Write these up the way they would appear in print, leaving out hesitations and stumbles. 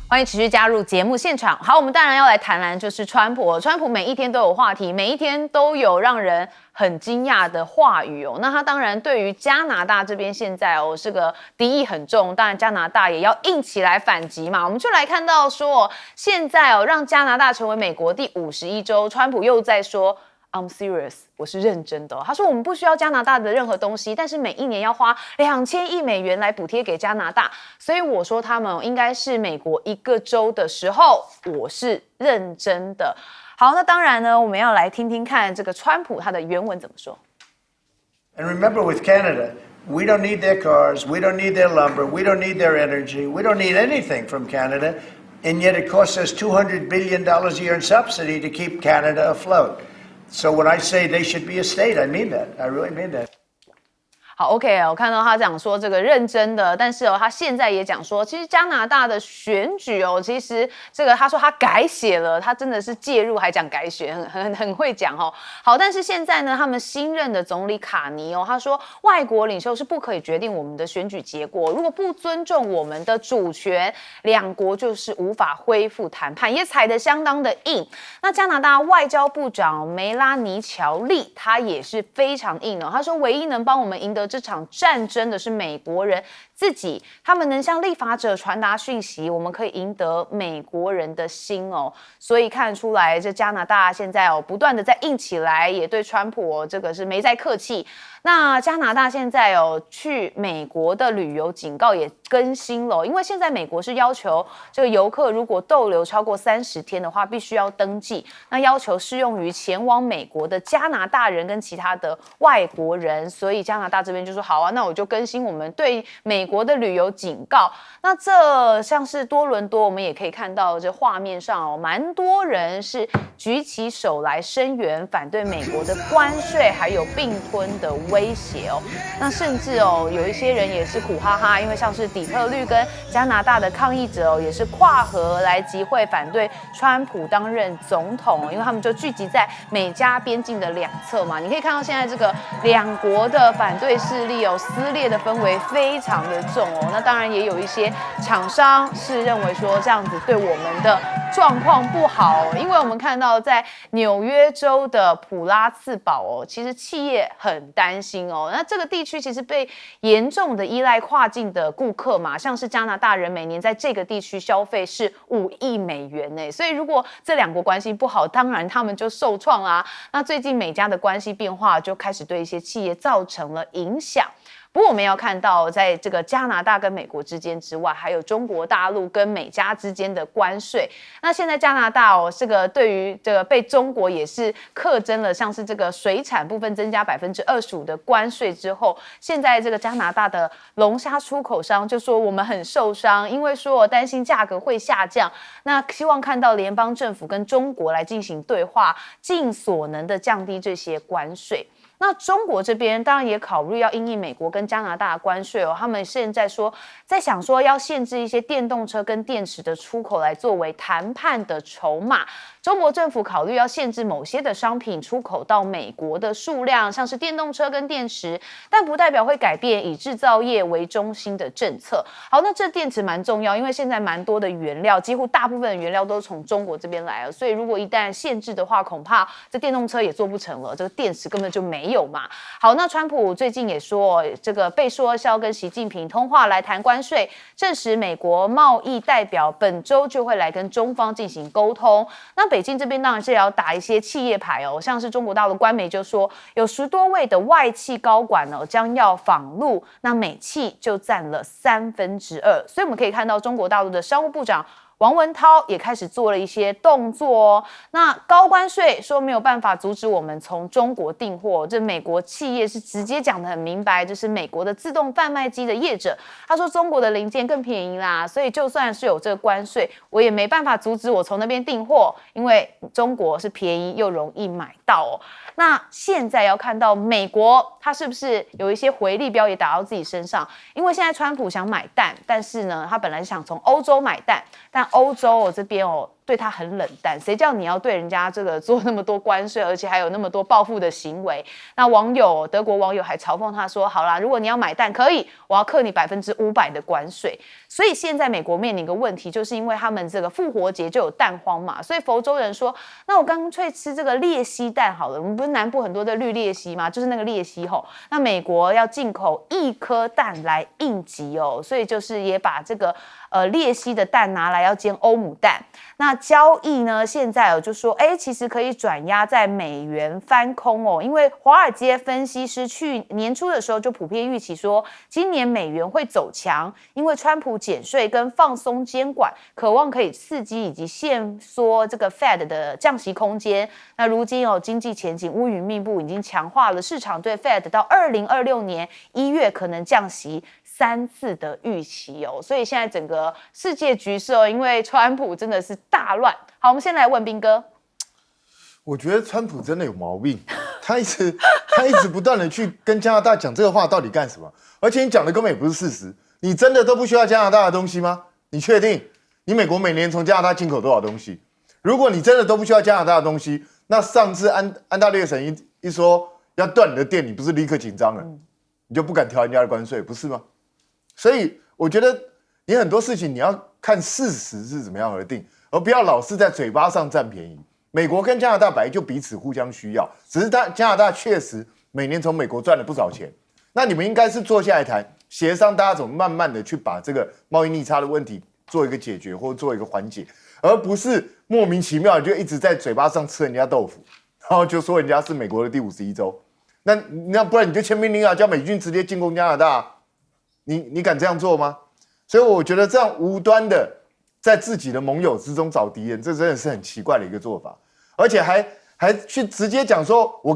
欢迎持续加入节目现场。好，我们当然要来谈就是川普。川普每一天都有话题，每一天都有让人很惊讶的话语哦。那他当然对于加拿大这边现在是个敌意很重，当然加拿大也要硬起来反击嘛。我们就来看到说，现在让加拿大成为美国第51州，川普又在说。I'm serious， 我是认真的他说我们不需要加拿大的任何东西，但是每一年要花2000亿美元来补贴给加拿大，所以我说他们应该是美国一个州的时候，我是认真的。好，那当然呢，我们要来听听看这个川普他的原文怎么说。And remember, with Canada, we don't need their cars, we don't need their lumber, we don't need their energy, we don't need anything from Canada, and yet it costs us $200 billion a year in subsidy to keep Canada afloat.So when I say they should be a state, I mean that. I really mean that. 好 ，OK， 我看到他讲说这个认真的，但是他现在也讲说，其实加拿大的选举其实这个他说他改写了，他真的是介入还讲改写，很会讲好，但是现在呢，他们新任的总理卡尼他说外国领袖是不可以决定我们的选举结果，如果不尊重我们的主权，两国就是无法恢复谈判，也踩得相当的硬。那加拿大外交部长梅拉尼乔利他也是非常硬他说唯一能帮我们赢得这场战争的是美国人自己，他们能向立法者传达讯息，我们可以赢得美国人的心所以看出来这加拿大现在不断的在硬起来，也对川普这个是没在客气。那加拿大现在去美国的旅游警告也更新了，因为现在美国是要求这个游客如果逗留超过30天的话，必须要登记，那要求适用于前往美国的加拿大人跟其他的外国人，所以加拿大这边就说好啊，那我就更新我们对美国的旅游警告。那这像是多伦多，我们也可以看到这画面上蛮多人是举起手来声援反对美国的关税还有并吞的威胁那甚至有一些人也是苦哈哈，因为像是底特律跟加拿大的抗议者也是跨河来集会反对川普担任总统因为他们就聚集在美加边境的两侧嘛。你可以看到现在这个两国的反对势力撕裂的氛围非常的重那当然也有一些厂商是认为说这样子对我们的状况不好因为我们看到在纽约州的普拉茨堡其实企业很担心那这个地区其实被严重的依赖跨境的顾客嘛，像是加拿大人每年在这个地区消费是5亿美元所以如果这两国关系不好，当然他们就受创啦。那最近美加的关系变化就开始对一些企业造成了影响。不过我们要看到在这个加拿大跟美国之间之外，还有中国大陆跟美加之间的关税。那现在加拿大这个对于这个被中国也是课征了像是这个水产部分增加25%的关税之后，现在这个加拿大的龙虾出口商就说我们很受伤，因为说我担心价格会下降，那希望看到联邦政府跟中国来进行对话，尽所能的降低这些关税。那中国这边当然也考虑要因应美国跟加拿大的关税他们现在在想说要限制一些电动车跟电池的出口来作为谈判的筹码。中国政府考虑要限制某些的商品出口到美国的数量，像是电动车跟电池，但不代表会改变以制造业为中心的政策。好，那这电池蛮重要，因为现在蛮多的原料，几乎大部分的原料都从中国这边来了，所以如果一旦限制的话，恐怕这电动车也做不成了，这个电池根本就没有嘛。好，那川普最近也说，这个被说是要跟习近平通话来谈关税，证实美国贸易代表本周就会来跟中方进行沟通。那北京这边当然是要打一些企业牌像是中国大陆官媒就说有10多位的外企高管将要访陆，那美企就占了2/3，所以我们可以看到中国大陆的商务部长王文涛也开始做了一些动作那高关税说没有办法阻止我们从中国订货，这美国企业是直接讲得很明白，就是美国的自动贩卖机的业者，他说中国的零件更便宜啦，所以就算是有这个关税，我也没办法阻止我从那边订货，因为中国是便宜又容易买到那现在要看到美国它是不是有一些回力镖也打到自己身上，因为现在川普想买蛋，但是呢他本来想从欧洲买蛋，但欧洲这边对他很冷淡，谁叫你要对人家这个做那么多关税，而且还有那么多报复的行为？那德国网友还嘲讽他说：“好啦，如果你要买蛋可以，我要课你500%的关税。”所以现在美国面临一个问题，就是因为他们这个复活节就有蛋荒嘛，所以佛州人说：“那我干脆吃这个鬣蜥蛋好了。”我们不是南部很多的绿鬣蜥吗？就是那个鬣蜥吼。那美国要进口1颗蛋来应急哦，所以就是也把这个鬣蜥的蛋拿来要煎欧姆蛋。那交易呢，现在就说，其实可以转压在美元翻空哦，因为华尔街分析师去年初的时候就普遍预期说，今年美元会走强，因为川普减税跟放松监管，渴望可以刺激以及限缩这个 Fed 的降息空间。那如今经济前景乌云密布，已经强化了市场对 Fed 到2026年1月可能降息3次的预期哦，所以现在整个世界局势因为川普真的是大乱。好，我们先来问彬哥。我觉得川普真的有毛病，他一直不断的去跟加拿大讲这个话到底干什么？而且你讲的根本也不是事实，你真的都不需要加拿大的东西吗？你确定？你美国每年从加拿大进口多少东西？如果你真的都不需要加拿大的东西，那上次安大略省一说要断你的电，你不是立刻紧张了？你就不敢调人家的关税，不是吗？所以我觉得你很多事情你要看事实是怎么样而定，而不要老是在嘴巴上占便宜。美国跟加拿大本来就彼此互相需要，只是加拿大确实每年从美国赚了不少钱。那你们应该是坐下来谈，协商大家怎么慢慢的去把这个贸易逆差的问题做一个解决或做一个缓解，而不是莫名其妙就一直在嘴巴上吃人家豆腐，然后就说人家是美国的第51州。那不然你就签命令啊，叫美军直接进攻加拿大。你敢这样做吗？所以我觉得这样无端的在自己的盟友之中找敌人，这真的是很奇怪的一个做法，而且还去直接讲说我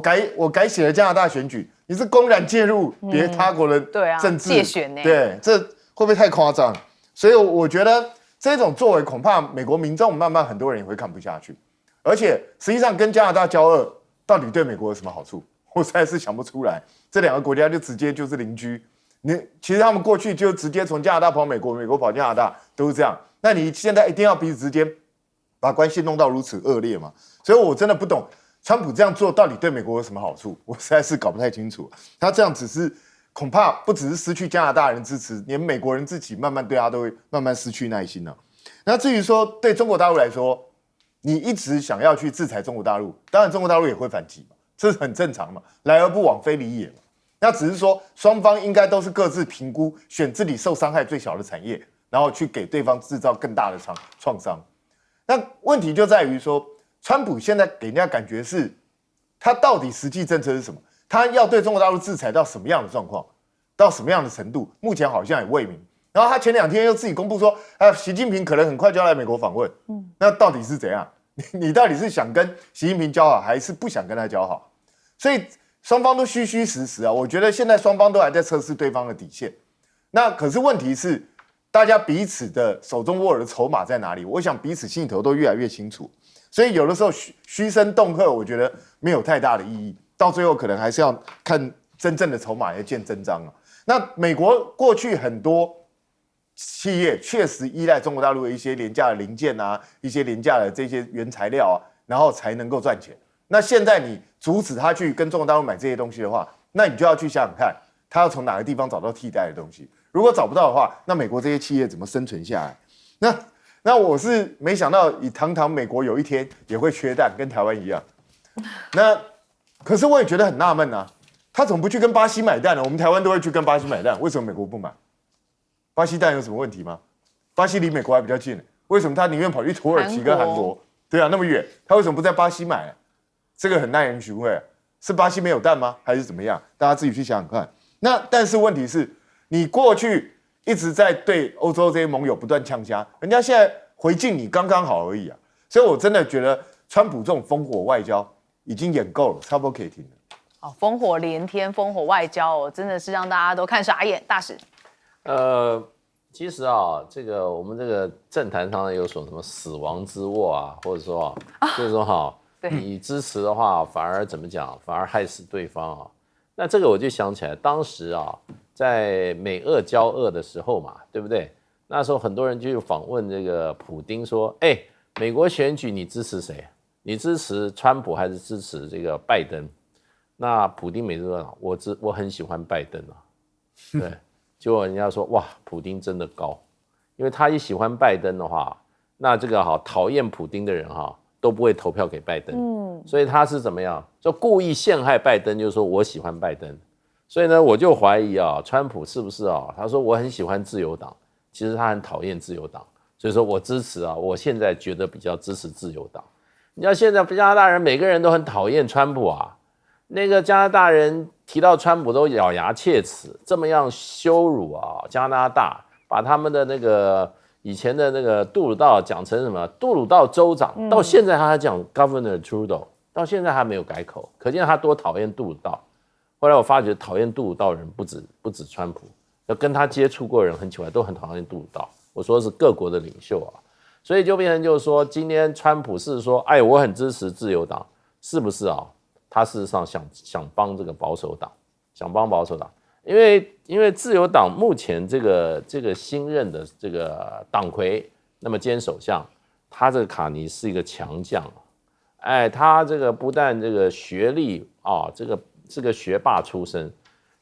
改写了加拿大选举，你是公然介入别他国的政治，介选呢？对，这会不会太夸张？所以我觉得这种作为恐怕美国民众慢慢很多人也会看不下去，而且实际上跟加拿大交恶到底对美国有什么好处？我实在是想不出来，这两个国家就直接就是邻居。其实他们过去就直接从加拿大跑美国，美国跑加拿大，都是这样。那你现在一定要彼此之间把关系弄到如此恶劣吗？所以我真的不懂川普这样做到底对美国有什么好处，我实在是搞不太清楚。他这样只是恐怕不只是失去加拿大人支持，连美国人自己慢慢对他都会慢慢失去耐心了。那至于说对中国大陆来说，你一直想要去制裁中国大陆，当然中国大陆也会反击嘛，这是很正常嘛，来而不往非礼也嘛。那只是说，双方应该都是各自评估，选自己受伤害最小的产业，然后去给对方制造更大的创伤。那问题就在于说，川普现在给人家感觉是，他到底实际政策是什么？他要对中国大陆制裁到什么样的状况，到什么样的程度？目前好像也未明。然后他前2天又自己公布说，习近平可能很快就要来美国访问。那到底是怎样？你到底是想跟习近平交好，还是不想跟他交好？所以双方都虚虚实实啊，我觉得现在双方都还在测试对方的底线。那可是问题是，大家彼此的手中握的筹码在哪里？我想彼此心里头都越来越清楚。所以有的时候虚声恫吓，我觉得没有太大的意义。到最后可能还是要看真正的筹码来见真章啊。那美国过去很多企业确实依赖中国大陆的一些廉价的零件啊，一些廉价的这些原材料啊，然后才能够赚钱。那现在你阻止他去跟中国大陆买这些东西的话，那你就要去想想看，他要从哪个地方找到替代的东西。如果找不到的话，那美国这些企业怎么生存下来？那我是没想到，堂堂美国有一天也会缺蛋，跟台湾一样。可是我也觉得很纳闷啊，他怎么不去跟巴西买蛋呢？我们台湾都会去跟巴西买蛋，为什么美国不买？巴西蛋有什么问题吗？巴西离美国还比较近，为什么他宁愿跑去土耳其跟韩国？对啊，那么远，他为什么不在巴西买？这个很耐人寻味啊，是巴西没有蛋吗？还是怎么样？大家自己去想想看。但是问题是，你过去一直在对欧洲这些盟友不断呛虾，人家现在回敬你刚刚好而已啊。所以我真的觉得，川普这种烽火外交已经演够了，差不多可以停了。好，烽火连天，烽火外交真的是让大家都看傻眼。大使，其实啊，我们这个政坛上有什么死亡之握啊，或者说就是说你支持的话，反而怎么讲，反而害死对方啊。那这个我就想起来，当时在美俄交恶的时候嘛，对不对？那时候很多人就访问这个普丁说，美国选举你支持谁？你支持川普还是支持这个拜登？那普丁每次都讲，我很喜欢拜登啊，对，结果人家说哇，普丁真的高，因为他一喜欢拜登的话，那这个讨厌普丁的人都不会投票给拜登，所以他是怎么样？就故意陷害拜登，就是说我喜欢拜登，所以呢，我就怀疑川普是不是他说我很喜欢自由党，其实他很讨厌自由党，所以说我支持我现在觉得比较支持自由党。你知道现在加拿大人每个人都很讨厌川普啊，那个加拿大人提到川普都咬牙切齿，这么样羞辱加拿大，把他们的那个以前的那个杜鲁道讲成什么杜鲁道州长，到现在他还讲 Governor Trudeau， 到现在还没有改口，可见他多讨厌杜鲁道。后来我发觉讨厌杜鲁道人不止川普，要跟他接触过的人很奇怪，都很讨厌杜鲁道。我说的是各国的领袖所以就变成就是说，今天川普是说，哎，我很支持自由党，是不是他事实上想帮这个保守党，想帮保守党，因为自由党目前这个新任的这个党魁，那么兼首相，他这个卡尼是一个强将，哎，他这个不但这个学历这个学霸出身，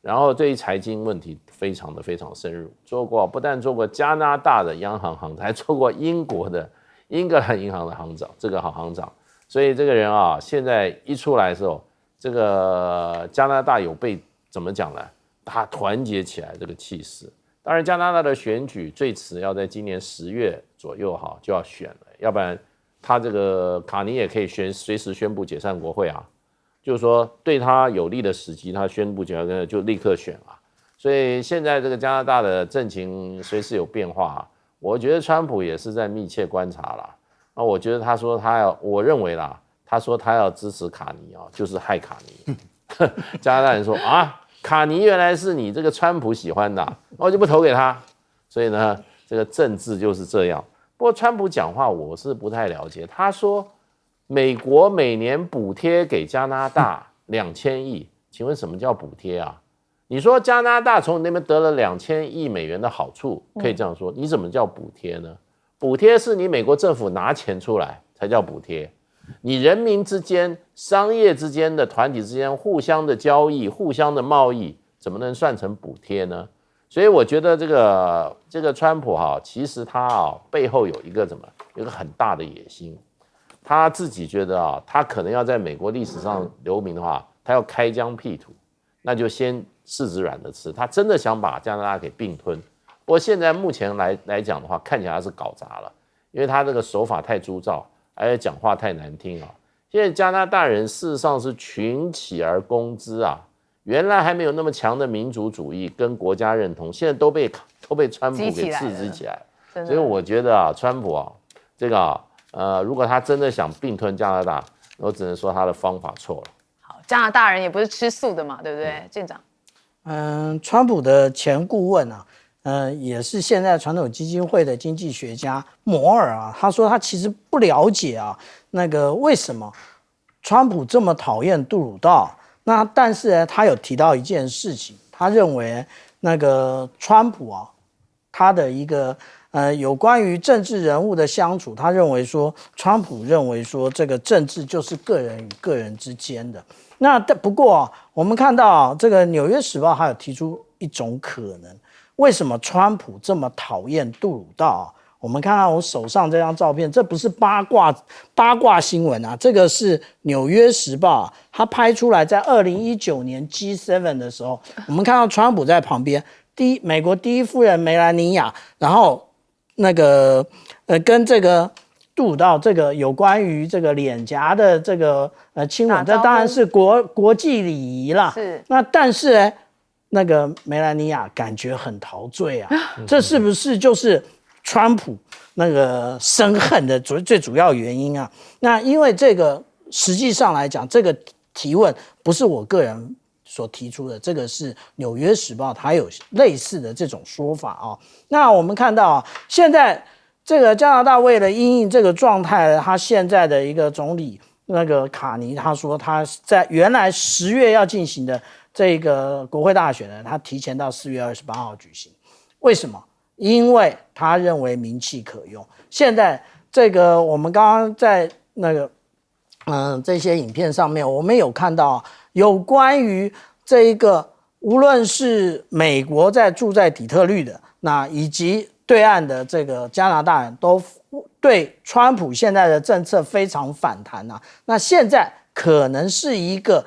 然后对于财经问题非常深入，不但做过加拿大的央行行长，还做过英格兰银行的行长，这个好行长。所以这个人现在一出来的时候，这个加拿大有被怎么讲呢？他团结起来这个气势。当然，加拿大的选举最迟要在今年10月左右就要选了，要不然他这个卡尼也可以随时宣布解散国会就是说对他有利的时机，他宣布解散就立刻选所以现在这个加拿大的政情随时有变化我觉得川普也是在密切观察啦。那我觉得他说我认为啦，他说他要支持卡尼就是害卡尼。加拿大人说卡尼原来是你这个川普喜欢的，我就不投给他。所以呢，这个政治就是这样。不过川普讲话我是不太了解，他说美国每年补贴给加拿大2000亿，请问什么叫补贴你说加拿大从你那边得了2000亿美元的好处，可以这样说，你怎么叫补贴呢？补贴是你美国政府拿钱出来才叫补贴，你人民之间、商业之间的团体之间互相的交易、互相的贸易，怎么能算成补贴呢？所以我觉得这个川普其实他背后有一个很大的野心，他自己觉得他可能要在美国历史上留名的话，他要开疆辟土，那就先柿子软的吃，他真的想把加拿大给并吞。不过现在目前来讲的话，看起来他是搞砸了，因为他这个手法太粗糙，而且讲话太难听现在加拿大人事实上是群起而攻之原来还没有那么强的民族主义跟国家认同，现在都被川普给刺激起来。所以我觉得川普这个如果他真的想并吞加拿大，我只能说他的方法错了。好，加拿大人也不是吃素的嘛，对不对，舰长？川普的前顾问也是现在传统基金会的经济学家摩尔他说他其实不了解那个为什么川普这么讨厌杜鲁道。那但是呢，他有提到一件事情，他认为那个川普他的一个有关于政治人物的相处，他认为说川普认为说这个政治就是个人与个人之间的。那不过我们看到这个《纽约时报》还有提出一种可能，为什么川普这么讨厌杜鲁道我们看看我手上这张照片，这不是八卦新闻这个是《纽约时报》他拍出来，在2019年 G7 的时候，我们看到川普在旁边，美国第一夫人梅兰妮亚，然后那个跟这个杜鲁道这个有关于这个脸颊的这个亲吻，这当然是国际礼仪啦。是。那但是呢，那个梅兰妮亚感觉很陶醉这是不是就是川普那个生恨的最主要原因那因为这个实际上来讲，这个提问不是我个人所提出的，这个是《纽约时报》它有类似的这种说法那我们看到现在这个加拿大为了因应这个状态，他现在的一个总理那个卡尼，他说他在原来10月要进行的这个国会大选呢，他提前到4月28号举行。为什么？因为他认为名气可用。现在这个我们刚刚在那个这些影片上面，我们有看到有关于这一个，无论是美国住在底特律的，那以及对岸的这个加拿大人都对川普现在的政策非常反弹啊。那现在可能是一个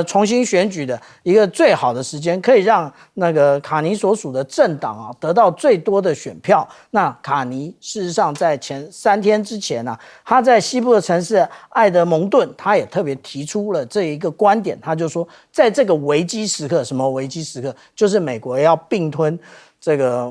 重新选举的一个最好的时间，可以让那个卡尼所属的政党啊得到最多的选票。那卡尼事实上在前3天之前啊，他在西部的城市埃德蒙顿，他也特别提出了这一个观点，他就说，在这个危机时刻，什么危机时刻？就是美国要并吞这个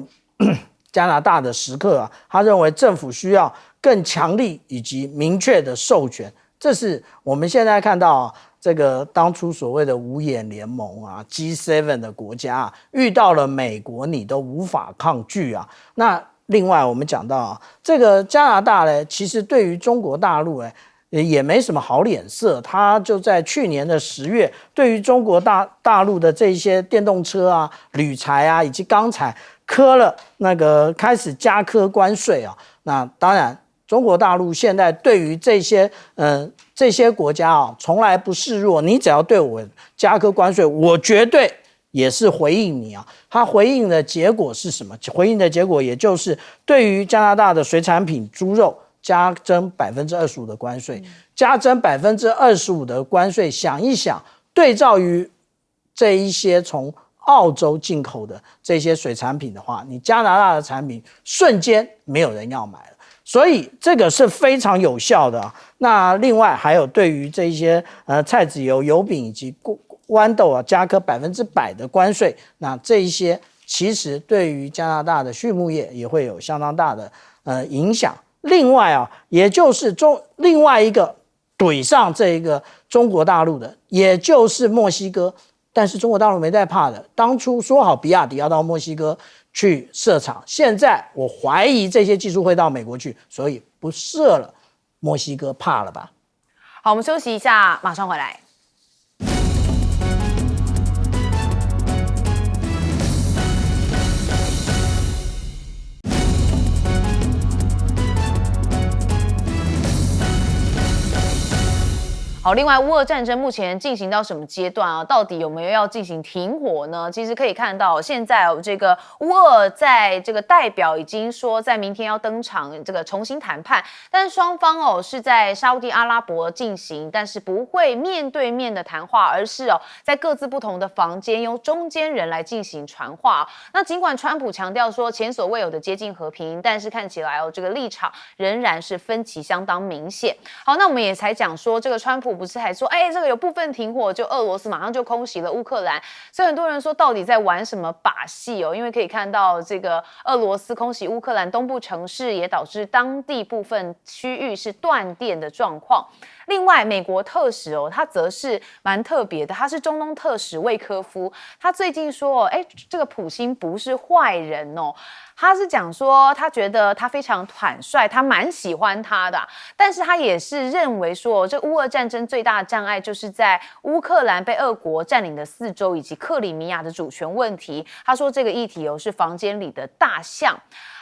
加拿大的时刻啊，他认为政府需要更强力以及明确的授权。这是我们现在看到啊，这个当初所谓的五眼联盟啊 ，G7 的国家啊，遇到了美国，你都无法抗拒啊。那另外我们讲到啊，这个加拿大呢，其实对于中国大陆也没什么好脸色，他就在去年的10月，对于中国大陆的这些电动车啊、铝材啊以及钢材开始加科关税啊。那当然。中国大陆现在对于这些国家啊，从来不示弱。你只要对我加科关税，我绝对也是回应你啊。它回应的结果是什么？回应的结果也就是对于加拿大的水产品猪肉加征25%的关税，加征25%的关税。想一想，对照于这一些从澳洲进口的这些水产品的话，你加拿大的产品瞬间没有人要买了。所以这个是非常有效的啊。那另外还有对于这些菜籽油、油饼以及豌豆啊，加科100%的关税，那这一些其实对于加拿大的畜牧业也会有相当大的影响。另外啊，也就是另外一个怼上这一个中国大陆的，也就是墨西哥。但是中国大陆没在怕的，当初说好比亚迪要到墨西哥去设厂，现在我怀疑这些技术会到美国去，所以不设了。墨西哥怕了吧？好，我们休息一下，马上回来。好，另外乌俄战争目前进行到什么阶段啊？到底有没有要进行停火呢？其实可以看到，现在这个乌俄在这个代表已经说在明天要登场这个重新谈判，但是双方是在沙地阿拉伯进行，但是不会面对面的谈话，而是在各自不同的房间由中间人来进行传话。那尽管川普强调说前所未有的接近和平，但是看起来这个立场仍然是分歧相当明显。好，那我们也才讲说这个川普不是还说，这个有部分停火，就俄罗斯马上就空袭了乌克兰，所以很多人说到底在玩什么把戏因为可以看到这个俄罗斯空袭乌克兰东部城市，也导致当地部分区域是断电的状况。另外，美国特使他则是蛮特别的，他是中东特使魏科夫，他最近说，这个普丁不是坏人他是讲说，他觉得他非常坦率，他蛮喜欢他的，但是他也是认为说，这乌俄战争最大的障碍就是在乌克兰被俄国占领的4州以及克里米亚的主权问题。他说这个议题是房间里的大象。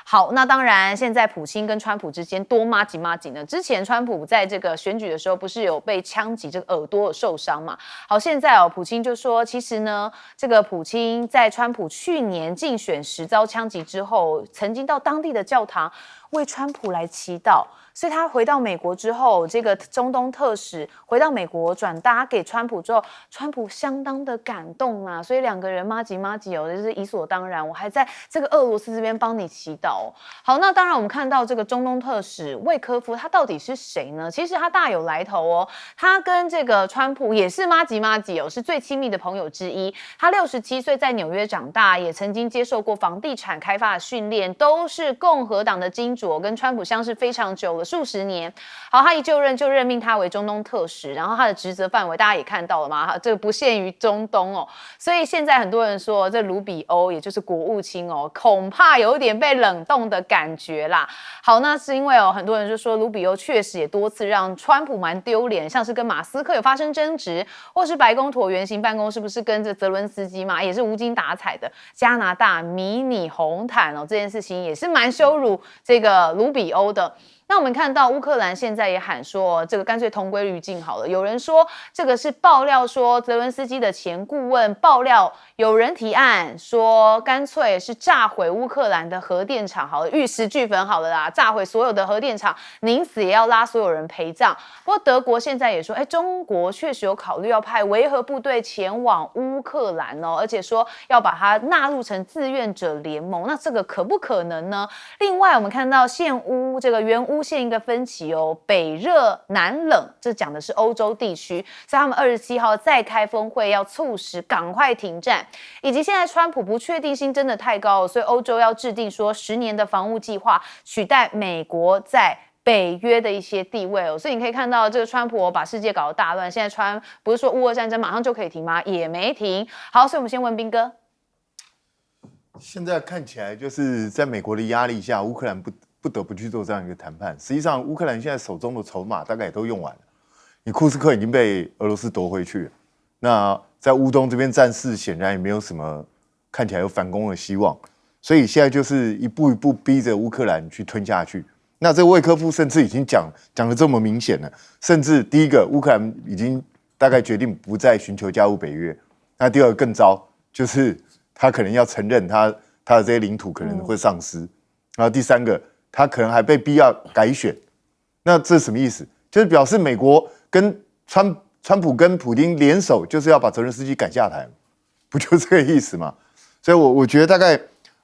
好，那当然，现在普丁跟川普之间多麻吉呢？之前川普在这个选举的时候，不是有被枪击，这个耳朵有受伤嘛？好，现在普丁就说，其实呢，这个普丁在川普去年竞选时遭枪击之后，曾经到当地的教堂为川普来祈祷。所以他回到美国之后，这个中东特使回到美国转达给川普之后，川普相当的感动啊，所以两个人麻吉就是理所当然。我还在这个俄罗斯这边帮你祈祷好，那当然我们看到这个中东特使魏科夫，他到底是谁呢？其实他大有来头他跟这个川普也是麻吉是最亲密的朋友之一。他67岁在纽约长大，也曾经接受过房地产开发的训练，都是共和党的金主跟川普相识非常久了。数十年。好，他一就任就任命他为中东特使，然后他的职责范围大家也看到了嘛，这个不限于中东所以现在很多人说这卢比欧也就是国务卿恐怕有点被冷冻的感觉啦。好，那是因为很多人就说卢比欧确实也多次让川普蛮丢脸，像是跟马斯克有发生争执，或是白宫椭圆形办公是不是跟着泽伦斯基嘛，也是无精打采的。加拿大迷你红毯这件事情也是蛮羞辱这个卢比欧的。那我们看到乌克兰现在也喊说，这个干脆同归于尽好了。有人说这个是爆料说泽伦斯基的前顾问爆料，有人提案说干脆是炸毁乌克兰的核电厂好了，玉石俱焚好了啦，炸毁所有的核电厂，宁死也要拉所有人陪葬。不过德国现在也说，中国确实有考虑要派维和部队前往乌克兰哦，而且说要把它纳入成志愿者联盟。那这个可不可能呢？另外，我们看到现乌这个原乌现一个分歧哦，北热南冷，这讲的是欧洲地区，所以他们27号再开峰会，要促使赶快停战，以及现在川普不确定性真的太高，所以欧洲要制定说10年的防务计划，取代美国在北约的一些地位哦，所以你可以看到这个川普把世界搞得大乱。现在不是说乌俄战争马上就可以停吗？也没停。好，所以我们先问彬哥。现在看起来就是在美国的压力下，乌克兰不得不去做这样一个谈判。实际上，乌克兰现在手中的筹码大概也都用完了。你库斯克已经被俄罗斯夺回去了，那在乌东这边战事显然也没有什么看起来有反攻的希望，所以现在就是一步一步逼着乌克兰去吞下去。那这个魏科夫甚至已经讲得这么明显了，甚至第一个乌克兰已经大概决定不再寻求加入北约。那第二个更糟，就是他可能要承认他的这些领土可能会丧失。然后第三个，他可能还被逼要改选。那这是什么意思？就是表示美国跟川普跟普丁联手，就是要把泽连斯基赶下台，不就这个意思吗？所以我觉得大概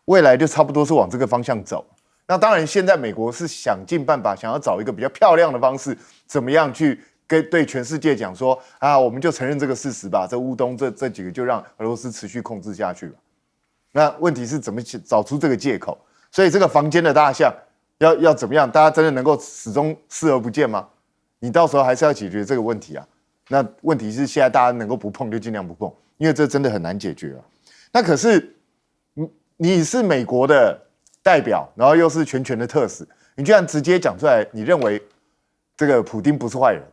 未来就差不多是往这个方向走。那当然，现在美国是想尽办法，想要找一个比较漂亮的方式，怎么样去对全世界讲说啊，我们就承认这个事实吧，这乌东这几个就让俄罗斯持续控制下去吧。那问题是怎么找出这个借口？所以这个房间的大象要怎么样？大家真的能够始终视而不见吗？你到时候还是要解决这个问题啊。那问题是现在大家能够不碰就尽量不碰，因为这真的很难解决啊。那可是你是美国的代表，然后又是全权的特使，你居然直接讲出来，你认为这个普丁不是坏人，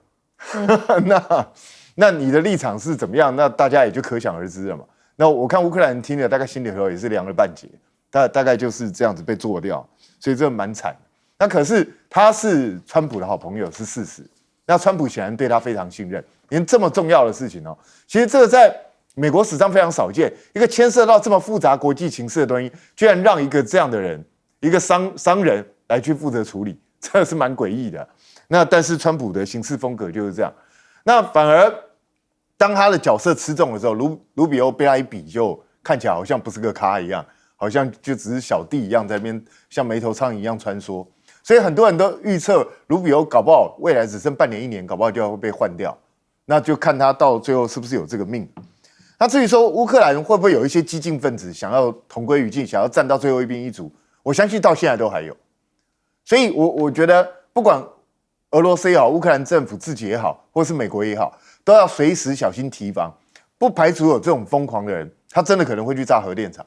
那你的立场是怎么样？那大家也就可想而知了嘛。那我看乌克兰人听了，大概心里头也是凉了半截，大概就是这样子被做掉，所以这蛮惨的。那可是他是川普的好朋友是事实，那川普显然对他非常信任，连这么重要的事情哦，其实这个在美国史上非常少见，一个牵涉到这么复杂国际情势的东西，居然让一个这样的人，一个商人来去负责处理，这是蛮诡异的。那但是川普的行事风格就是这样，那反而当他的角色吃重的时候，卢比欧被他一比，就看起来好像不是个咖一样，好像就只是小弟一样在那边像没头苍蝇一样穿梭。所以很多人都预测卢比欧搞不好未来只剩半年1年，搞不好就要被换掉，那就看他到最后是不是有这个命。那至于说乌克兰会不会有一些激进分子想要同归于尽，想要站到最后一兵一卒，我相信到现在都还有。所以我觉得不管俄罗斯也好，乌克兰政府自己也好，或是美国也好，都要随时小心提防，不排除有这种疯狂的人，他真的可能会去炸核电厂，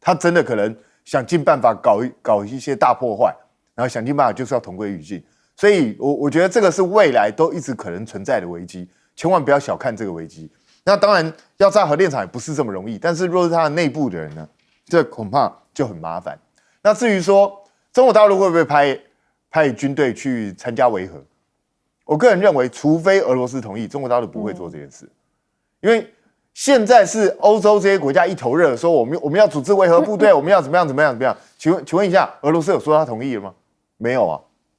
他真的可能想尽办法搞一些大破坏，然后想尽办法就是要同归于尽。所以我觉得这个是未来都一直可能存在的危机，千万不要小看这个危机。那当然要炸核电厂也不是这么容易，但是若是他的内部的人呢，这恐怕就很麻烦。那至于说中国大陆会不会派军队去参加维和，我个人认为，除非俄罗斯同意，中国大陆不会做这件事，因为现在是欧洲这些国家一头热，说我们要组织维和部队，我们要怎么样？请问一下，俄罗斯有说他同意了吗？没有啊。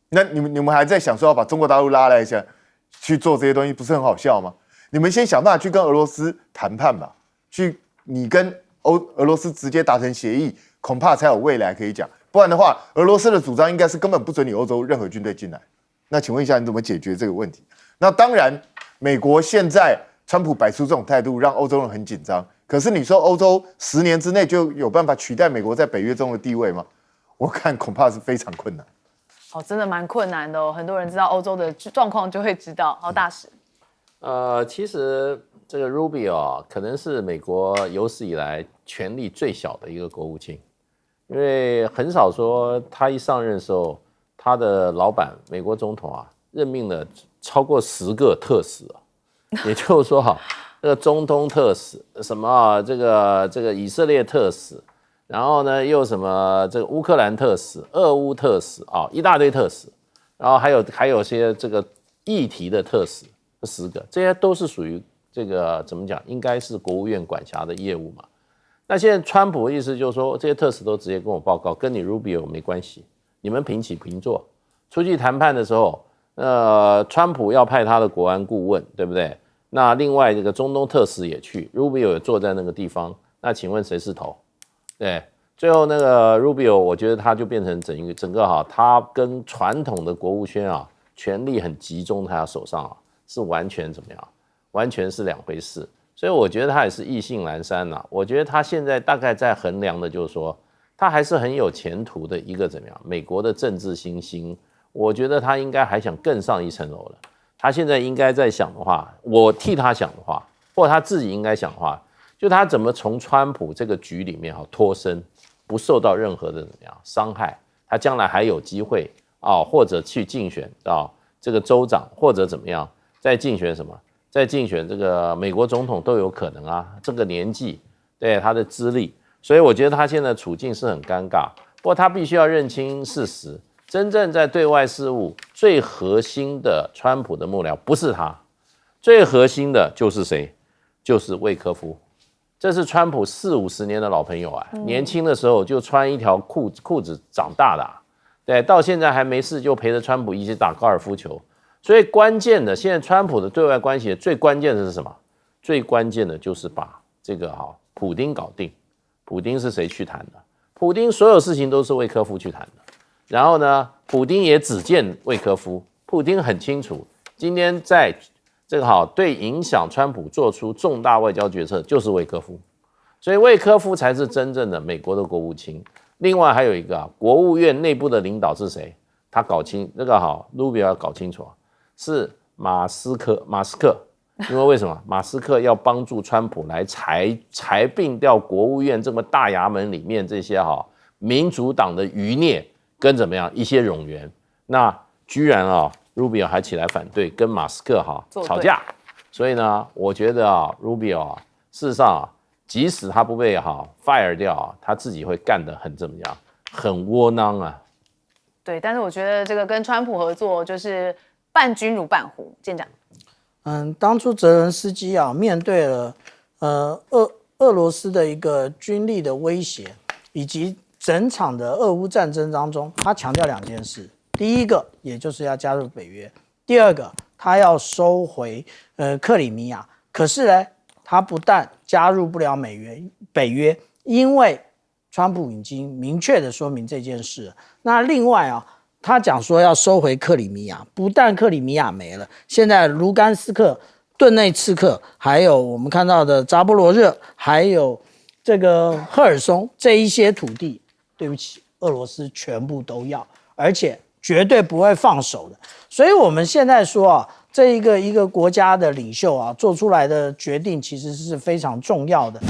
那你们还在想说要把中国大陆拉来一下去做这些东西，不是很好笑吗？你们先想办法去跟俄罗斯谈判吧，你跟俄罗斯直接达成协议，恐怕才有未来可以讲。不然的话，俄罗斯的主张应该是根本不准你欧洲任何军队进来。那请问一下，你怎么解决这个问题？那当然，美国现在川普摆出这种态度，让欧洲人很紧张。可是你说欧洲10年之内就有办法取代美国在北约中的地位吗？我看恐怕是非常困难。真的蛮困难的哦。很多人知道欧洲的状况就会知道。好，大使。其实这个 Rubio 可能是美国有史以来权力最小的一个国务卿，因为很少说他一上任的时候，他的老板美国总统任命了超过10个特使也就是说这个中东特使，什么这个以色列特使，然后呢又什么这个乌克兰特使、俄乌特使一大堆特使，然后还有些这个议题的特使10个，这些都是属于这个怎么讲，应该是国务院管辖的业务嘛。那现在川普的意思就是说，这些特使都直接跟我报告，跟你 Rubio 没关系，你们平起平坐。出去谈判的时候，川普要派他的国安顾问，对不对？那另外这个中东特使也去 ，Rubio 也坐在那个地方。那请问谁是头？对，最后那个 Rubio， 我觉得他就变成整个他跟传统的国务圈权力很集中，他手上是完全怎么样？完全是两回事。所以我觉得他也是意兴阑珊我觉得他现在大概在衡量的就是说，他还是很有前途的一个怎么样？美国的政治新星，我觉得他应该还想更上一层楼了。他现在应该在想的话，我替他想的话，或者他自己应该想的话，就他怎么从川普这个局里面脱身，不受到任何的怎么样伤害，他将来还有机会或者去竞选到这个州长，或者怎么样，再竞选什么，再竞选这个美国总统都有可能这个年纪，对他的资历，所以我觉得他现在处境是很尴尬。不过他必须要认清事实。真正在对外事务最核心的川普的幕僚不是他，最核心的就是谁？就是魏科夫。这是川普40-50年的老朋友年轻的时候就穿一条裤子长大的对，到现在还没事就陪着川普一起打高尔夫球。所以关键的，现在川普的对外关系最关键的是什么？最关键的就是把这个普丁搞定。普丁是谁去谈的？普丁所有事情都是魏科夫去谈的。然后呢，普丁也只见魏科夫。普丁很清楚，今天在这个对影响川普做出重大外交决策就是魏科夫，所以魏科夫才是真正的美国的国务卿。另外还有一个国务院内部的领导是谁？他搞清这个Rubio 要搞清楚是马斯克。因为什么？马斯克要帮助川普来裁并掉国务院这么大衙门里面这些民主党的余孽。跟怎么样一些冗员，那居然Rubio 还起来反对，跟马斯克吵架，所以呢，我觉得Rubio 事实上即使他不被fire 掉他自己会干得很怎么样，很窝囊对，但是我觉得这个跟川普合作就是伴君如伴虎，舰长。当初泽伦斯基面对了俄罗斯的一个军力的威胁，以及整场的俄乌战争当中，他强调2件事：第一个，也就是要加入北约；第二个，他要收回克里米亚。可是呢，他不但加入不了北约，因为川普已经明确的说明这件事。那另外他讲说要收回克里米亚，不但克里米亚没了，现在卢甘斯克、顿内茨克，还有我们看到的扎波罗热，还有这个赫尔松这一些土地。对不起，俄罗斯全部都要，而且绝对不会放手的。所以我们现在说这一个国家的领袖做出来的决定其实是非常重要的。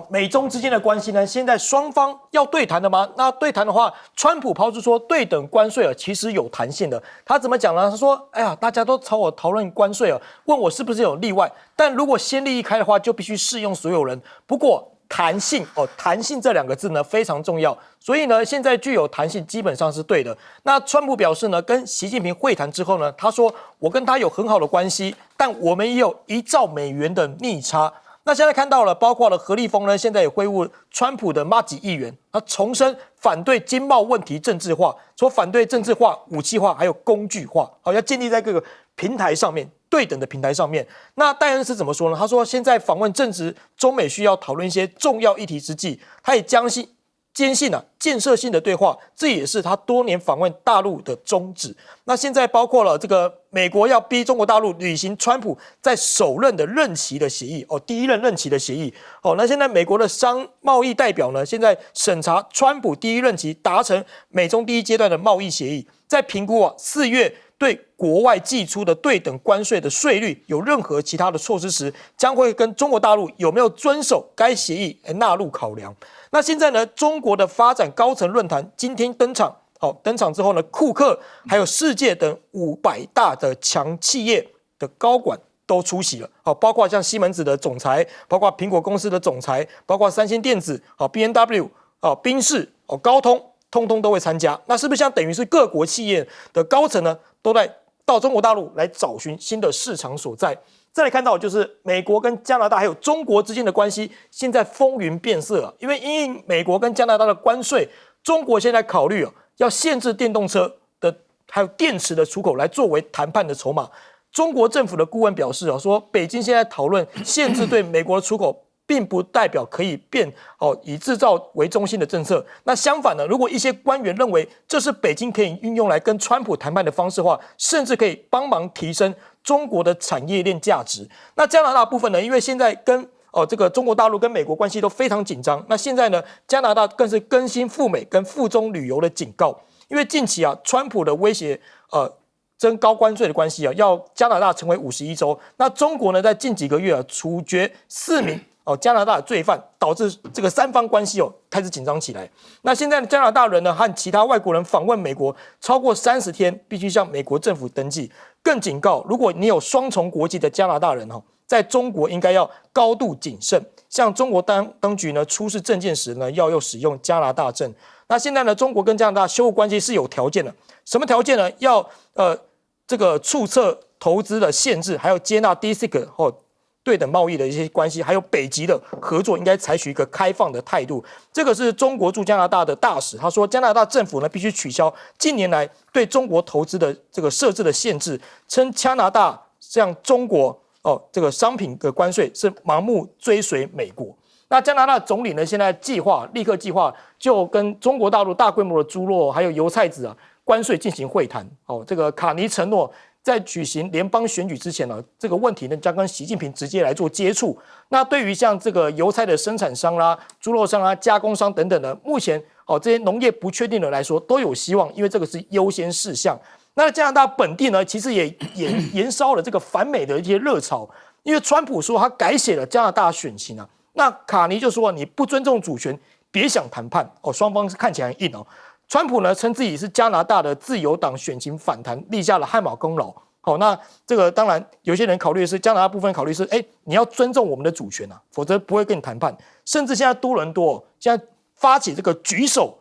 美中之间的关系呢，现在双方要对谈的吗？那对谈的话，川普抛出说对等关税其实有弹性的。他怎么讲呢？他说：“哎呀，大家都朝我讨论关税问我是不是有例外？但如果先例一开的话，就必须适用所有人。不过弹性弹性这2个字呢非常重要，所以呢，现在具有弹性基本上是对的。那川普表示呢，跟习近平会谈之后呢，他说我跟他有很好的关系，但我们也有1兆美元的逆差。”那现在看到了，包括了何立峰呢，现在也会晤川普的麻吉议员，他重申反对经贸问题政治化，说反对政治化、武器化还有工具化，要建立在各个平台上面，对等的平台上面。那戴恩斯怎么说呢？他说现在访问正值中美需要讨论一些重要议题之际，他也坚信建设性的对话，这也是他多年访问大陆的宗旨。那现在包括了这个美国要逼中国大陆履行川普在首任的任期的协议第1任任期的协议那现在美国的商贸易代表呢，现在审查川普第1任期达成美中第1阶段的贸易协议，在评估4月对国外寄出的对等关税的税率有任何其他的措施时，将会跟中国大陆有没有遵守该协议纳入考量。那现在呢，中国的发展高层论坛今天登场，登场之后呢，库克还有世界等500大的强企业的高管都出席了，好，包括像西门子的总裁，包括苹果公司的总裁，包括三星电子、B&W、宾士、高通，通通都会参加。那是不是像等于是各国企业的高层呢，都到中国大陆来找寻新的市场所在？再来看到就是美国跟加拿大还有中国之间的关系，现在风云变色啊，因为美国跟加拿大的关税，中国现在考虑要限制电动车的还有电池的出口来作为谈判的筹码。中国政府的顾问表示说北京现在讨论限制对美国的出口，并不代表可以变以制造为中心的政策。那相反呢，如果一些官员认为这是北京可以运用来跟川普谈判的方式的话，甚至可以帮忙提升中国的产业链价值。那加拿大部分呢，因为现在跟这个中国大陆跟美国关系都非常紧张，那现在呢，加拿大更是更新赴美跟赴中旅游的警告，因为近期川普的威胁征高关税的关系要加拿大成为51州。那中国呢，在近几个月处决4名加拿大的罪犯，导致这个三方关系开始紧张起来。那现在的加拿大人呢和其他外国人访问美国超过30天，必须向美国政府登记。更警告，如果你有双重国籍的加拿大人在中国应该要高度谨慎，向中国当局呢出示证件时呢，要使用加拿大证。那现在呢，中国跟加拿大修复关系是有条件的，什么条件呢？要这个注册投资的限制，还有接纳 DCIC 对等贸易的一些关系，还有北极的合作，应该采取一个开放的态度。这个是中国驻加拿大的大使，他说加拿大政府呢必须取消近年来对中国投资的这个设置的限制，称加拿大向中国这个商品的关税是盲目追随美国。那加拿大总理呢现在立刻计划就跟中国大陆大规模的猪肉还有油菜籽关税进行会谈。这个卡尼承诺在举行联邦选举之前呢，这个问题呢将跟习近平直接来做接触。那对于像这个油菜的生产商啦、猪肉商啦、加工商等等的，目前这些农业不确定的来说都有希望，因为这个是优先事项。那加拿大本地呢，其实也燃烧了这个反美的一些热潮，因为川普说他改写了加拿大选情啊，那卡尼就说你不尊重主权，别想谈判双方是看起来很硬川普呢称自己是加拿大的自由党选情反弹立下了汗马功劳。那这个当然有些人考虑的是加拿大部分考虑是，你要尊重我们的主权否则不会跟你谈判。甚至现在多伦多现在发起这个举手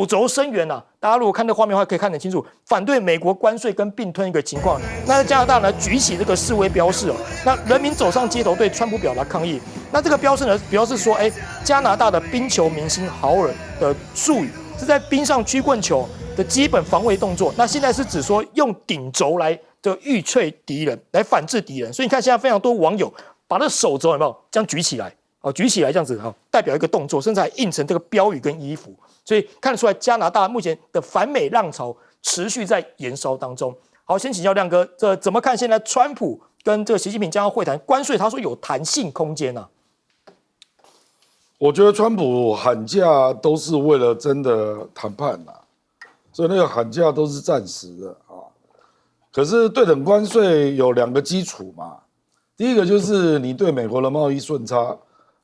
肘声援大家如果看这画面的话，可以看得清楚，反对美国关税跟并吞一个情况。那加拿大呢举起这个示威标示那人民走上街头对川普表达抗议。那这个标示呢，表示说，加拿大的冰球明星豪尔的术语是在冰上曲棍球的基本防卫动作。那现在是指说用顶轴来预摧敌人，来反制敌人。所以你看，现在非常多网友把那手肘有没有这样举起来？举起来这样子代表一个动作，甚至还印成这个标语跟衣服。所以看得出来，加拿大目前的反美浪潮持续在延烧当中。好，先请教亮哥，这怎么看现在川普跟这个习近平将要会谈关税？他说有弹性空间我觉得川普喊价都是为了真的谈判所以那个喊价都是暂时的可是对等关税有2个基础嘛，第一个就是你对美国的贸易顺差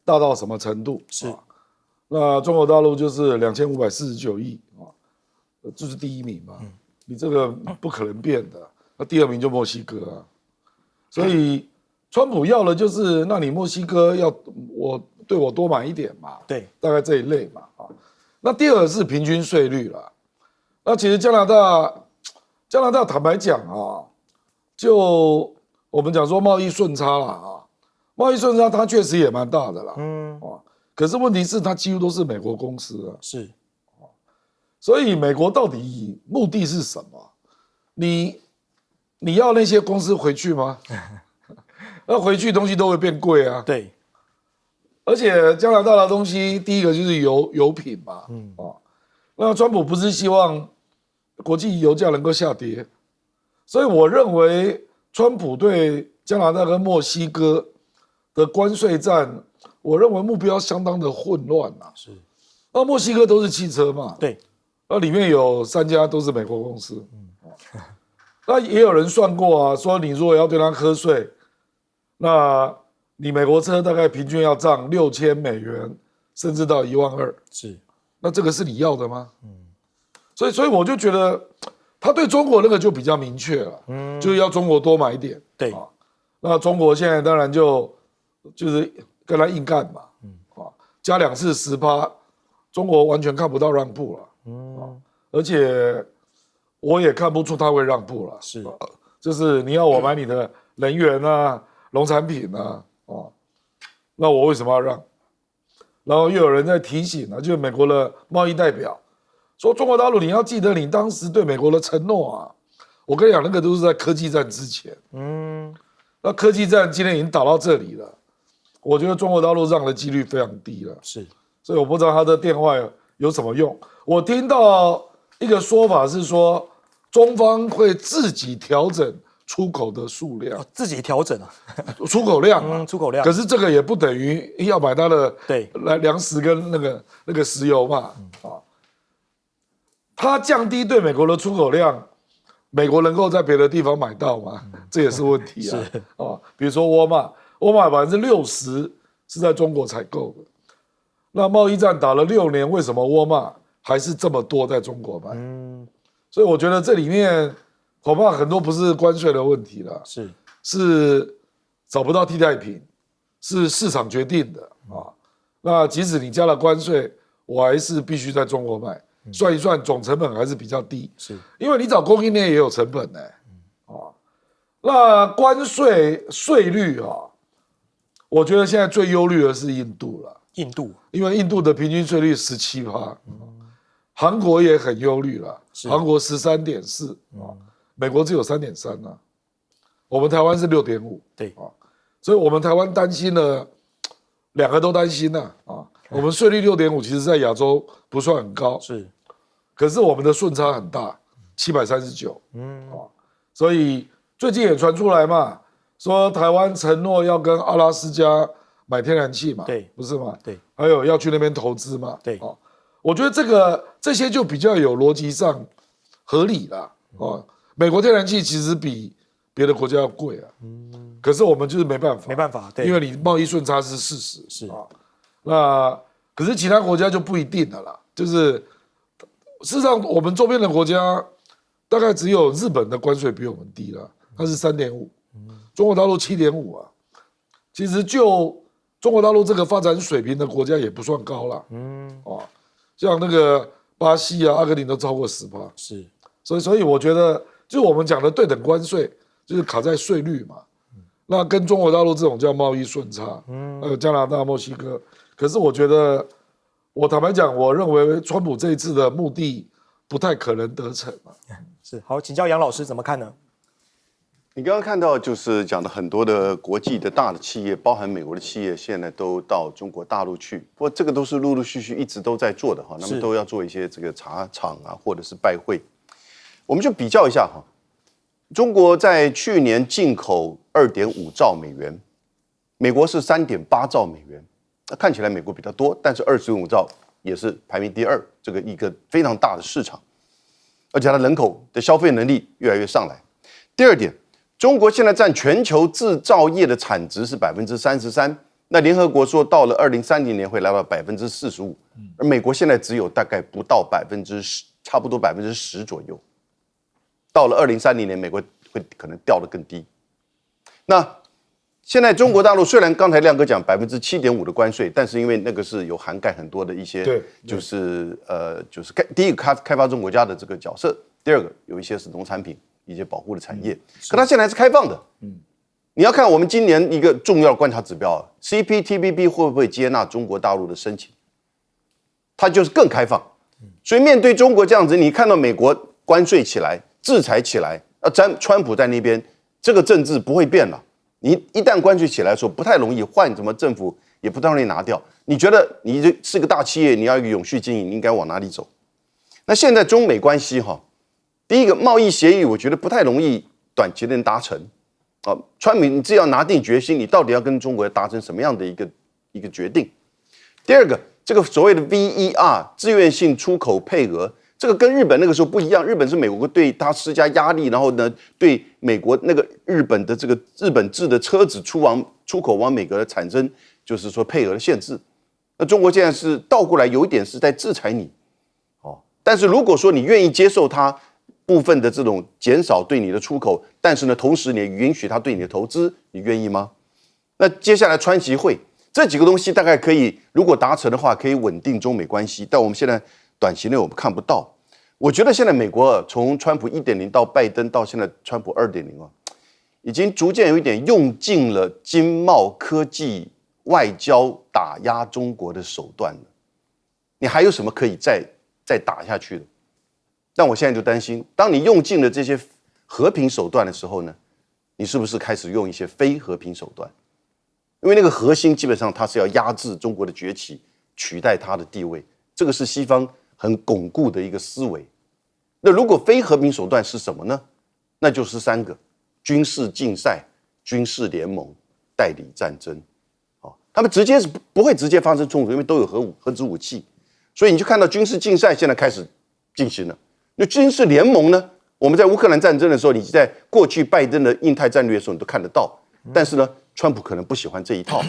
大到什么程度是那中国大陆就是2549亿这是第一名嘛，你这个不可能变的。那第2名就墨西哥所以川普要的就是那你墨西哥要对我多买一点嘛，对，大概这一类嘛那第2个是平均税率啦。那其实加拿大坦白讲就我们讲说贸易顺差啦贸易顺差它确实也蛮大的啦可是问题是它几乎都是美国公司是所以美国到底目的是什么？你要那些公司回去吗？那回去东西都会变贵对，而且加拿大的东西第一个就是油品嘛那川普不是希望国际油价能够下跌，所以我认为川普对加拿大跟墨西哥的关税战，我认为目标相当的混乱是，那墨西哥都是汽车嘛，对，那里面有3家都是美国公司，那也有人算过说你如果要对他课税，那你美国车大概平均要涨$6000，甚至到12000，是，那这个是你要的吗？所以我就觉得他对中国那个就比较明确了，就是要中国多买一点。对，那中国现在当然就是跟他硬干嘛，加2次10%，中国完全看不到让步了，而且我也看不出他会让步了，是，就是你要我买你的能源啊、农产品啊，那我为什么要让？然后又有人在提醒啊，就是美国的贸易代表说，中国大陆你要记得你当时对美国的承诺啊。我跟你讲，那个都是在科技战之前，那科技战今天已经打到这里了，我觉得中国大陆让的几率非常低了，是，所以我不知道他的电话有什么用。我听到一个说法是说，中方会自己调整出口的数量，自己调整啊，出口量，出口量。可是这个也不等于要买它的粮食跟那个石油嘛，它降低对美国的出口量，美国能够在别的地方买到吗？这也是问题啊。比如说沃尔玛60%是在中国采购的，那贸易战打了6年，为什么沃尔玛还是这么多在中国买？所以我觉得这里面恐怕很多不是关税的问题了，是找不到替代品，是市场决定的啊。那即使你加了关税，我还是必须在中国买。算一算，总成本还是比较低，是因为你找供应链也有成本呢，那关税税率啊，我觉得现在最忧虑的是印度了。因为印度的平均税率17%，韩国也很忧虑了，韩国13.4%，美国只有3.3%啊，我们台湾是6.5%，对啊，所以我们台湾担心了，2个都担心了啊。我们税率6.5%，其实在亚洲不算很高，可是我们的顺差很大，739，所以最近也传出来嘛，说台湾承诺要跟阿拉斯加买天然气嘛，对，不是吗？对，还有要去那边投资嘛，对，我觉得这些就比较有逻辑上合理啦，美国天然气其实比别的国家要贵啊，可是我们就是没办法，对，因为你贸易顺差是事实，那可是其他国家就不一定了啦，就是事实上我们周边的国家大概只有日本的关税比我们低了，它是3.5%，中国大陆7.5%啊，其实就中国大陆这个发展水平的国家也不算高啦，像那个巴西啊、阿根廷都超过10%，是，所以我觉得就是我们讲的对等关税，就是卡在税率嘛，那跟中国大陆这种叫贸易顺差，还有加拿大、墨西哥。可是我觉得，我坦白讲，我认为川普这一次的目的不太可能得逞嘛。是，好，请教杨老师怎么看呢？你刚刚看到就是讲的很多的国际的大的企业，包含美国的企业，现在都到中国大陆去。不过这个都是陆陆续续一直都在做的哈，那么都要做一些这个茶厂啊，或者是拜会。我们就比较一下哈，中国在去年进口2.5兆美元，美国是3.8兆美元。那看起来美国比较多，但是25兆也是排名第2，这个一个非常大的市场，而且它人口的消费能力越来越上来。第二点，中国现在占全球制造业的产值是33%，那联合国说到了2030年会来到45%，而美国现在只有大概不到10%，差不多10%左右。到了2030年，美国会可能掉得更低。那现在中国大陆虽然刚才亮哥讲7.5%的关税，但是因为那个是有涵盖很多的一些，就是第一个开发中国家的这个角色，第二个有一些是农产品一些保护的产业，可它现在还是开放的。你要看我们今年一个重要的观察指标，CPTPP 会不会接纳中国大陆的申请？它就是更开放。所以面对中国这样子，你看到美国关税起来、制裁起来，川普在那边，这个政治不会变了。你一旦关税起来的时候，不太容易换什么政府，也不太容易拿掉。你觉得你这是个大企业，你要一个永续经营，你应该往哪里走？那现在中美关系哈，第一个贸易协议，我觉得不太容易短期内达成。川普，你只要拿定决心，你到底要跟中国达成什么样的一个决定？第二个，这个所谓的 VER 自愿性出口配额。这个跟日本那个时候不一样，日本是美国对他施加压力，然后呢，对美国那个日本的这个日本制的车子出口往美国产生，就是说配额的限制。那中国现在是倒过来，有一点是在制裁你，但是如果说你愿意接受它部分的这种减少对你的出口，但是呢，同时你也允许他对你的投资，你愿意吗？那接下来川习会这几个东西大概可以，如果达成的话，可以稳定中美关系。但我们现在短期内我们看不到。我觉得现在美国从川普1.0到拜登到现在川普2.0已经逐渐有一点用尽了经贸、科技、外交打压中国的手段了。你还有什么可以再打下去的？但我现在就担心，当你用尽了这些和平手段的时候呢，你是不是开始用一些非和平手段？因为那个核心基本上它是要压制中国的崛起，取代它的地位，这个是西方很巩固的一个思维。那如果非和平手段是什么呢？那就是3个：军事竞赛、军事联盟、代理战争。他们直接是不会直接发生冲突，因为都有核子武器，所以你就看到军事竞赛现在开始进行了。那军事联盟呢？我们在乌克兰战争的时候，你在过去拜登的印太战略的时候，你都看得到。但是呢，川普可能不喜欢这一套，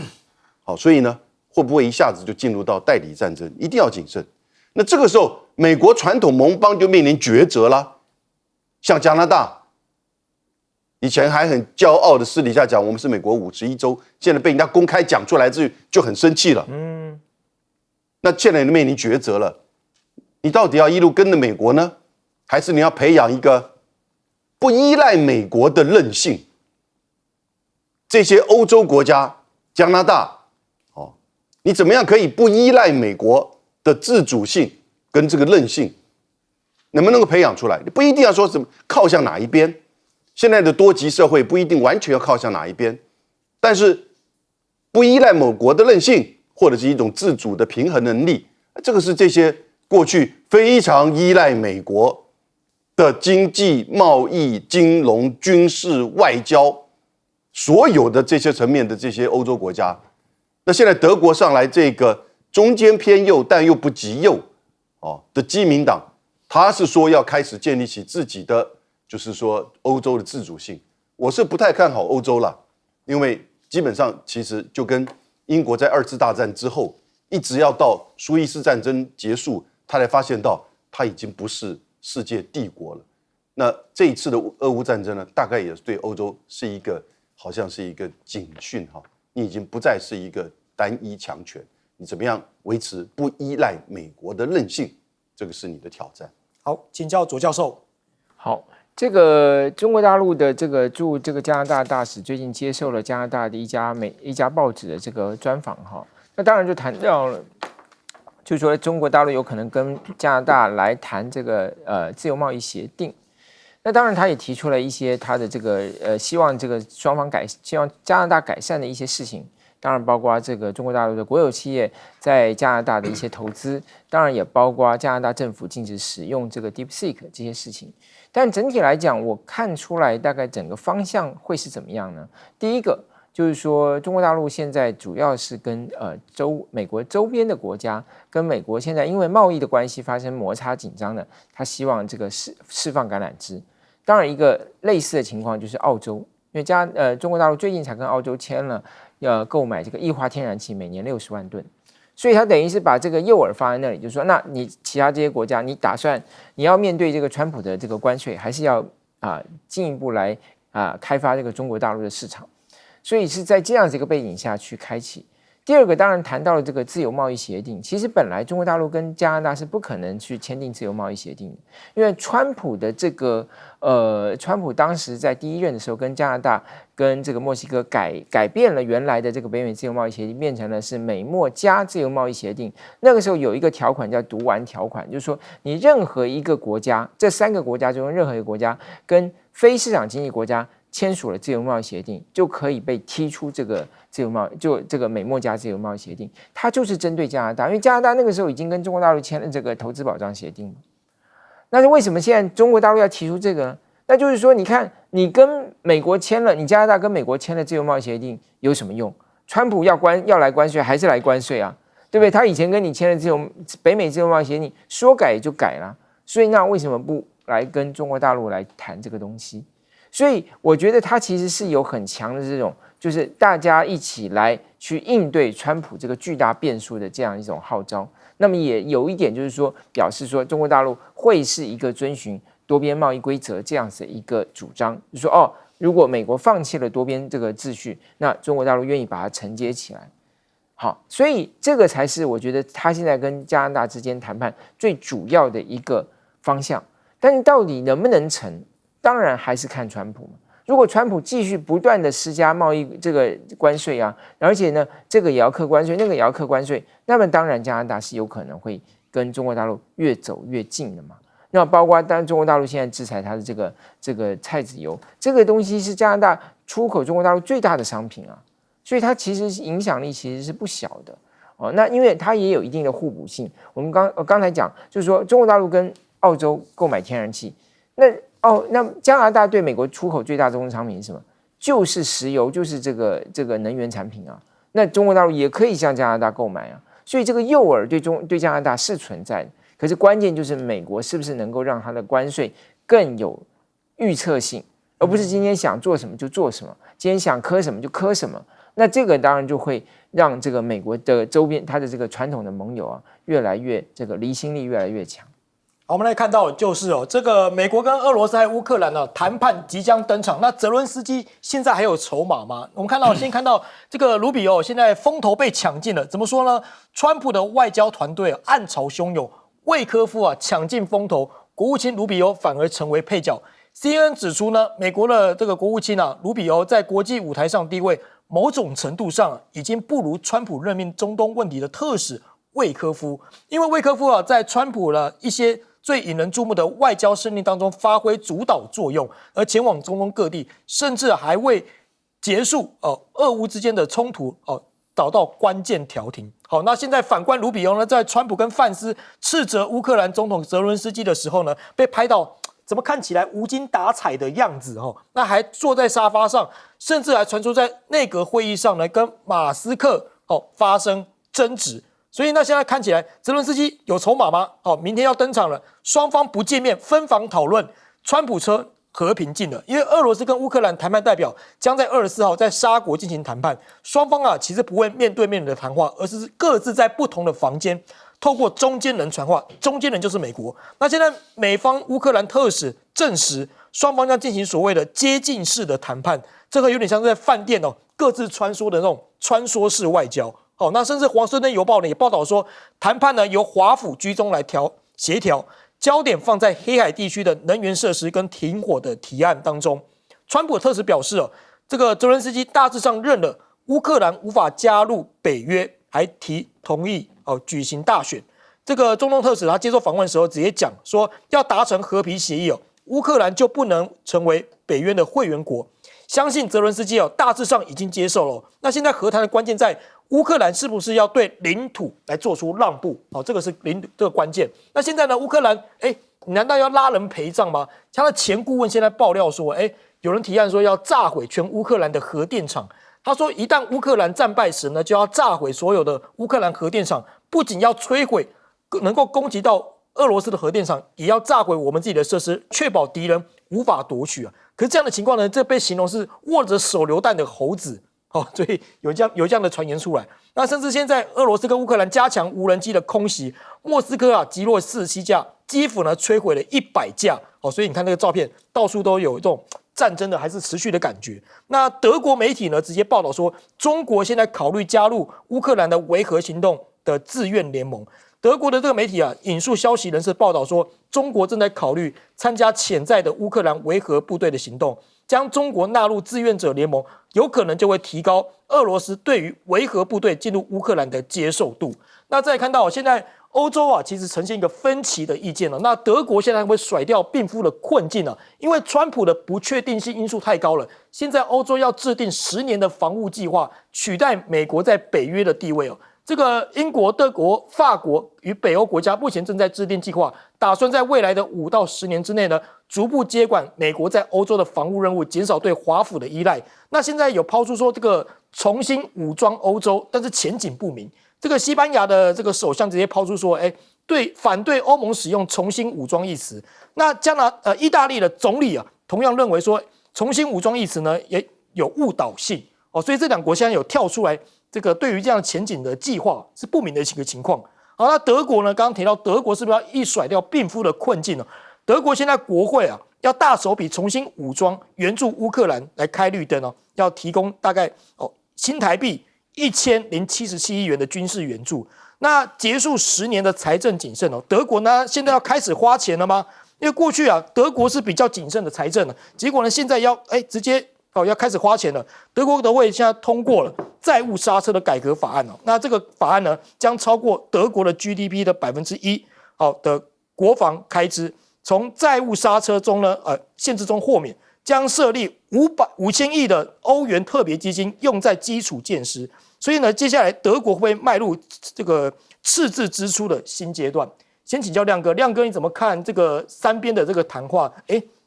好，所以呢，会不会一下子就进入到代理战争？一定要谨慎。那这个时候，美国传统盟邦就面临抉择了。像加拿大，以前还很骄傲的私底下讲我们是美国51州，现在被人家公开讲出来之后就很生气了。那现在面临抉择了，你到底要一路跟着美国呢，还是你要培养一个不依赖美国的韧性？这些欧洲国家，加拿大，你怎么样可以不依赖美国的自主性跟这个韧性，能不能够培养出来？你不一定要说什么靠向哪一边，现在的多极社会不一定完全要靠向哪一边，但是不依赖某国的韧性，或者是一种自主的平衡能力，这个是这些过去非常依赖美国的经济、贸易、金融、军事、外交所有的这些层面的这些欧洲国家。那现在德国上来这个中间偏右但又不极右的基民党，他是说要开始建立起自己的，就是说欧洲的自主性。我是不太看好欧洲了，因为基本上其实就跟英国在2次大战之后，一直要到苏伊士战争结束，他才发现到他已经不是世界帝国了。那这一次的俄乌战争呢，大概也对欧洲是一个好像是一个警讯你已经不再是一个单一强权，你怎么样维持不依赖美国的韧性，这个是你的挑战。好，请教左教授。好，这个中国大陆的这个驻这个加拿大大使最近接受了加拿大的一家报纸的这个专访那当然就谈到了，就是说中国大陆有可能跟加拿大来谈这个自由贸易协定。那当然，他也提出了一些他的这个希望这个双方希望加拿大改善的一些事情，当然包括这个中国大陆的国有企业在加拿大的一些投资，当然也包括加拿大政府禁止使用这个 DeepSeek 这些事情。但整体来讲，我看出来大概整个方向会是怎么样呢？第一个就是说，中国大陆现在主要是跟美国周边的国家跟美国现在因为贸易的关系发生摩擦紧张的，他希望这个释放橄榄枝。当然，一个类似的情况就是澳洲，因为中国大陆最近才跟澳洲签了要购买这个液化天然气，每年60万吨，所以他等于是把这个诱饵放在那里，就是说，那你其他这些国家，你打算你要面对这个川普的这个关税，还是要进一步来开发这个中国大陆的市场？所以是在这样子一个背景下去开启。第二个当然谈到了这个自由贸易协定，其实本来中国大陆跟加拿大是不可能去签订自由贸易协定的，因为川普的这个川普当时在第1任的时候跟加拿大跟这个墨西哥改变了原来的这个北美自由贸易协定，变成了是美墨加自由贸易协定。那个时候有一个条款叫读完条款，就是说你任何一个国家，这3个国家中任何一个国家跟非市场经济国家签署了自由贸易协定，就可以被踢出这个自由贸易，就这个美墨加自由贸易协定，它就是针对加拿大，因为加拿大那个时候已经跟中国大陆签了这个投资保障协定了。那是为什么现在中国大陆要提出这个呢？那就是说，你看，你跟美国签了，你加拿大跟美国签了自由贸易协定有什么用？川普要来关税，还是来关税啊？对不对？他以前跟你签了北美自由贸易协定，说改就改了，所以那为什么不来跟中国大陆来谈这个东西？所以我觉得他其实是有很强的这种，就是大家一起来去应对川普这个巨大变数的这样一种号召。那么也有一点就是说，表示说中国大陆会是一个遵循多边贸易规则这样子一个主张，就说哦，如果美国放弃了多边这个秩序，那中国大陆愿意把它承接起来。好，所以这个才是我觉得他现在跟加拿大之间谈判最主要的一个方向。但是到底能不能成，当然还是看川普嘛。如果川普继续不断的施加贸易这个关税啊，而且呢这个也要课关税，那个也要课关税，那么当然加拿大是有可能会跟中国大陆越走越近的嘛。那包括当然中国大陆现在制裁它的这个菜籽油，这个东西是加拿大出口中国大陆最大的商品啊。所以它其实影响力其实是不小的哦。那因为它也有一定的互补性。我们刚才讲，就是说中国大陆跟澳洲购买天然气，那加拿大对美国出口最大的中商品是什么？就是石油，就是这个能源产品啊。那中国大陆也可以向加拿大购买啊。所以这个诱饵对加拿大是存在的。可是关键就是美国是不是能够让它的关税更有预测性，而不是今天想做什么就做什么，今天想磕什么就磕什么。那这个当然就会让这个美国的周边它的这个传统的盟友啊，越来越这个离心力越来越强。好，我们来看到就是这个美国跟俄罗斯还有乌克兰呢谈判即将登场。那泽伦斯基现在还有筹码吗？我们先看到这个卢比欧现在风头被抢尽了。怎么说呢？川普的外交团队暗潮汹涌，魏科夫抢尽风头，国务卿卢比欧反而成为配角。CNN 指出呢，美国的这个国务卿卢比欧在国际舞台上地位，某种程度上已经不如川普任命中东问题的特使魏科夫，因为魏科夫在川普的一些最引人注目的外交胜利当中发挥主导作用，而前往中东各地，甚至还为结束俄乌之间的冲突找到关键调停。好，那现在反观卢比欧呢，在川普跟范斯斥责乌克兰总统泽伦斯基的时候呢，被拍到怎么看起来无精打采的样子那还坐在沙发上，甚至还传出在内阁会议上呢跟马斯克发生争执。所以那现在看起来泽伦斯基有筹码吗？明天要登场了，双方不见面分房讨论，川普车和平进了。因为俄罗斯跟乌克兰谈判代表将在24号在沙国进行谈判，双方其实不会面对面的谈话，而是各自在不同的房间透过中间人传话，中间人就是美国。那现在美方乌克兰特使证实，双方将进行所谓的接近式的谈判，这个有点像是在饭店各自穿梭的那种穿梭式外交。那甚至华盛顿邮报呢也报道说，谈判呢由华府居中来协调，焦点放在黑海地区的能源设施跟停火的提案当中。川普特使表示这个泽伦斯基大致上认了乌克兰无法加入北约，还同意举行大选。这个中东特使他接受访问的时候直接讲说，要达成和平协议乌克兰就不能成为北约的会员国。相信泽伦斯基大致上已经接受了。那现在和谈的关键在乌克兰是不是要对领土来做出让步？这个是这个关键。那现在呢，乌克兰你难道要拉人陪葬吗？他的前顾问现在爆料说，有人提案说要炸毁全乌克兰的核电厂。他说，一旦乌克兰战败时呢，就要炸毁所有的乌克兰核电厂，不仅要摧毁能够攻击到俄罗斯的核电厂，也要炸毁我们自己的设施，确保敌人无法夺取可是这样的情况呢，这被形容是握着手榴弹的猴子所以有这样的传言出来。那甚至现在俄罗斯跟乌克兰加强无人机的空袭，莫斯科击落47架，基辅呢摧毁了100架所以你看那个照片，到处都有这种战争的还是持续的感觉。那德国媒体呢直接报道说，中国现在考虑加入乌克兰的维和行动的自愿联盟。德国的这个媒体引述消息人士报道说，中国正在考虑参加潜在的乌克兰维和部队的行动，将中国纳入志愿者联盟，有可能就会提高俄罗斯对于维和部队进入乌克兰的接受度。那再看到现在欧洲其实呈现一个分歧的意见那德国现在会甩掉病夫的困境因为川普的不确定性因素太高了。现在欧洲要制定10年的防务计划，取代美国在北约的地位这个英国、德国、法国与北欧国家目前正在制定计划，打算在未来的5到10年之内呢，逐步接管美国在欧洲的防务任务，减少对华府的依赖。那现在有抛出说这个重新武装欧洲，但是前景不明。这个西班牙的这个首相直接抛出说，反对欧盟使用重新武装一词。那意大利的总理同样认为说，重新武装一词呢也有误导性所以这两国现在有跳出来。这个对于这样前景的计划是不明的一个情况。好，那德国呢？刚刚提到德国是不是要一甩掉病夫的困境呢？德国现在国会啊要大手笔重新武装援助乌克兰来开绿灯哦，要提供大概新台币1077亿元的军事援助。那结束10年的财政谨慎哦，德国呢现在要开始花钱了吗？因为过去啊德国是比较谨慎的财政的，结果呢现在要直接要开始花钱了。德国国会现在通过了债务刹车的改革法案哦，那这个法案呢将超过德国的 GDP 的1%的国防开支，从债务刹车中呢限制中豁免，将设立5000亿的欧元特别基金用在基础建设。所以呢，接下来德国会迈入这个赤字支出的新阶段。先请教亮哥，亮哥你怎么看这个三边的这个谈话？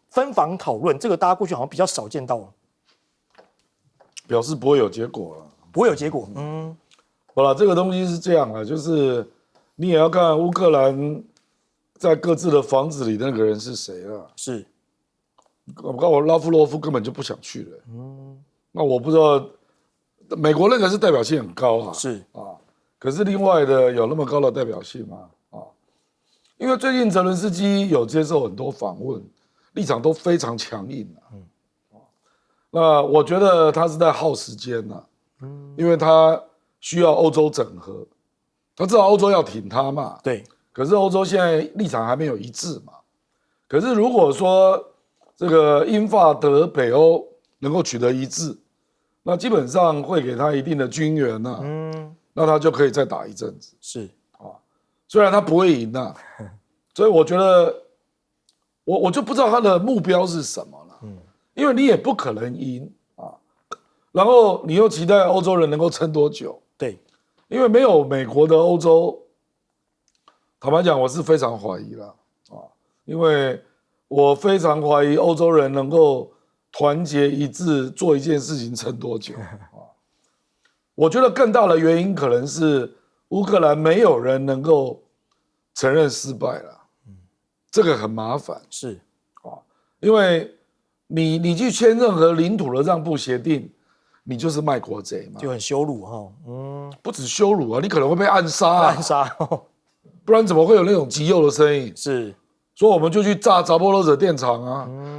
分房讨论，这个大家过去好像比较少见到。表示不会有结果了，不会有结果。好了，这个东西是这样啊，就是你也要看乌克兰在各自的房子里那个人是谁了。是，我告诉我，拉夫罗夫根本就不想去了。那我不知道。美国那个是代表性很高啊，是啊，可是另外的有那么高的代表性吗？啊，因为最近泽伦斯基有接受很多访问，立场都非常强硬那我觉得他是在耗时间因为他需要欧洲整合，他知道欧洲要挺他嘛，对，可是欧洲现在立场还没有一致嘛，可是如果说这个英法德北欧能够取得一致。那基本上会给他一定的军援那他就可以再打一阵子。是虽然他不会赢所以我觉得我就不知道他的目标是什么了。因为你也不可能赢然后你又期待欧洲人能够撑多久？对，因为没有美国的欧洲，坦白讲，我是非常怀疑了因为我非常怀疑欧洲人能够。团结一致做一件事情撑多久我觉得更大的原因可能是乌克兰没有人能够承认失败了，这个很麻烦。是因为你去签任何领土的让步协定，你就是卖国贼嘛，就很羞辱不止羞辱你可能会被暗杀暗杀不然怎么会有那种极右的声音？是。说我们就去炸扎波罗热电厂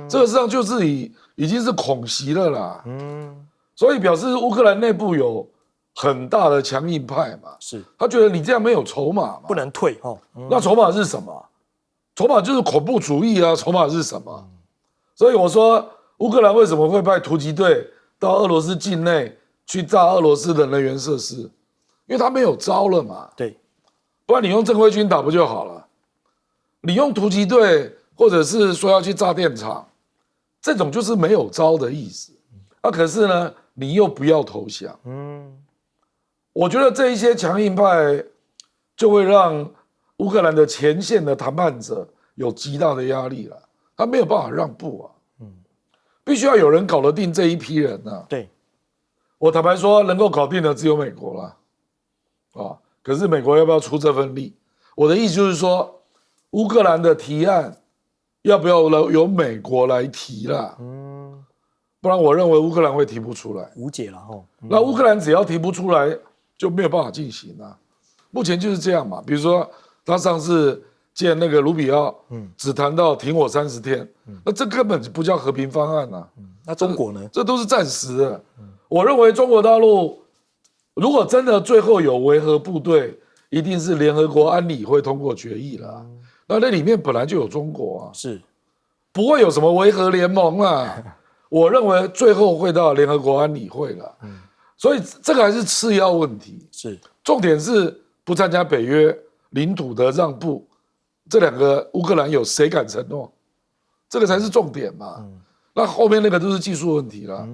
这个实际上就是已经是恐袭了啦。所以表示乌克兰内部有很大的强硬派嘛，是他觉得你这样没有筹码嘛，不能退那筹码是什么？筹码就是恐怖主义筹码是什么？所以我说乌克兰为什么会派突击队到俄罗斯境内去炸俄罗斯的能源设施？因为他没有招了嘛。对，不然你用正规军打不就好了？你用突击队，或者是说要去炸电厂，这种就是没有招的意思。可是呢，你又不要投降。我觉得这一些强硬派就会让乌克兰的前线的谈判者有极大的压力了，他没有办法让步必须要有人搞得定这一批人对，我坦白说，能够搞定的只有美国了可是美国要不要出这份力？我的意思就是说。乌克兰的提案要不要由美国来提啦？不然我认为乌克兰会提不出来，无解了那乌克兰只要提不出来，就没有办法进行目前就是这样嘛。比如说他上次见那个卢比奥，只谈到停火30天，那这根本不叫和平方案那中国呢？这都是暂时的。我认为中国大陆如果真的最后有维和部队，一定是联合国安理会通过决议了。那里面本来就有中国是不会有什么维和联盟我认为最后会到联合国安理会了。所以这个还是次要问题，是重点是不参加北约，领土的让步，这两个乌克兰有谁敢承诺？这个才是重点嘛。那后面那个都是技术问题了。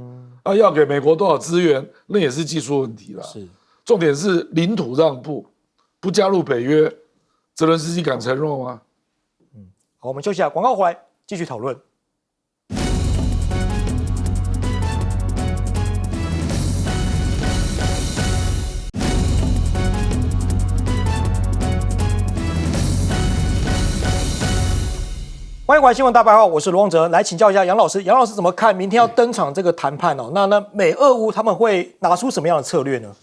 要给美国多少资源，那也是技术问题了。是重点是领土让步，不加入北约。泽伦斯基敢承诺吗？好，我们休息一下，广告回来继续讨论。欢迎回来新闻大白话，我是罗旺哲，来请教一下杨老师，杨老师怎么看明天要登场这个谈判那美俄乌他们会拿出什么样的策略呢？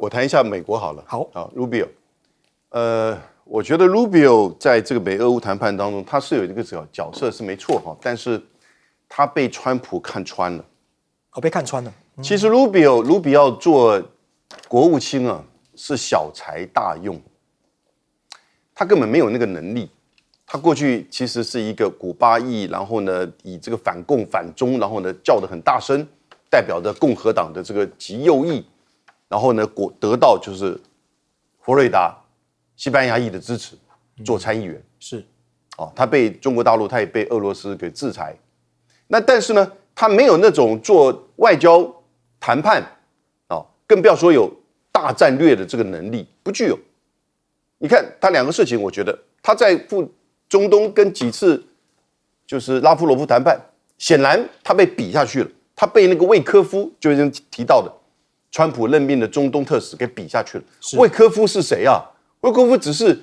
我谈一下美国好了。好，Rubio，我觉得 Rubio 在这个美俄乌谈判当中，他是有一个角色是没错哈，但是他被川普看穿了。被看穿了。其实 Rubio 做国务卿啊，是小才大用，他根本没有那个能力。他过去其实是一个古巴裔，然后呢以这个反共反中，然后呢叫得很大声，代表着共和党的这个极右翼，然后呢得到就是佛罗里达西班牙裔的支持，做参议员。是，他被中国大陆，他也被俄罗斯给制裁。那但是呢，他没有那种做外交谈判更不要说有大战略的这个能力，不具有。你看他两个事情，我觉得他在中东跟几次就是拉夫罗夫谈判，显然他被比下去了，他被那个魏科夫就是提到的川普任命的中东特使给比下去了。魏科夫是谁啊？魏科夫只是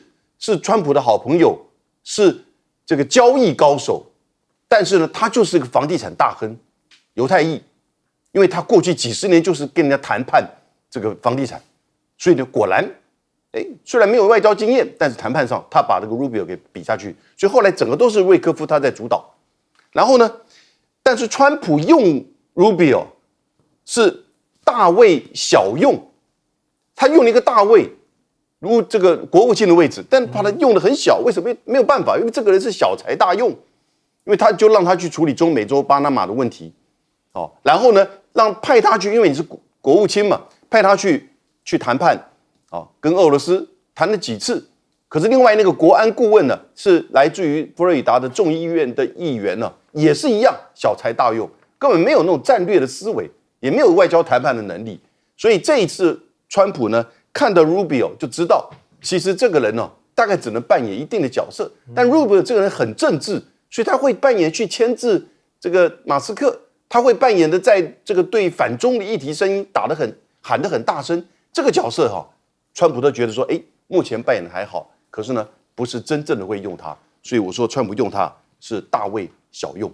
川普的好朋友，是这个交易高手，但是呢，他就是个房地产大亨，犹太裔，因为他过去几十年就是跟人家谈判这个房地产，所以呢，果然。虽然没有外交经验，但是谈判上他把这个 Rubio 给比下去，所以后来整个都是魏科夫他在主导。然后呢，但是川普用 Rubio 是大位小用，他用了一个大位，如这个国务卿的位置，但把他用的很小，为什么？没有办法，因为这个人是小才大用，因为他就让他去处理中美洲巴拿马的问题，然后呢，派他去，因为你是国务卿嘛，派他去谈判。跟俄罗斯谈了几次，可是另外那个国安顾问呢，是来自于佛罗里达的众议院的议员呢，也是一样小才大用，根本没有那种战略的思维，也没有外交谈判的能力。所以这一次川普呢，看到 Rubio 就知道，其实这个人呢，大概只能扮演一定的角色，但 Rubio 这个人很政治，所以他会扮演去牵制这个马斯克，他会扮演的在这个对反中的议题声音喊得很大声，这个角色川普都觉得说，目前扮演的还好，可是呢，不是真正的会用他，所以我说川普用他是大位小用。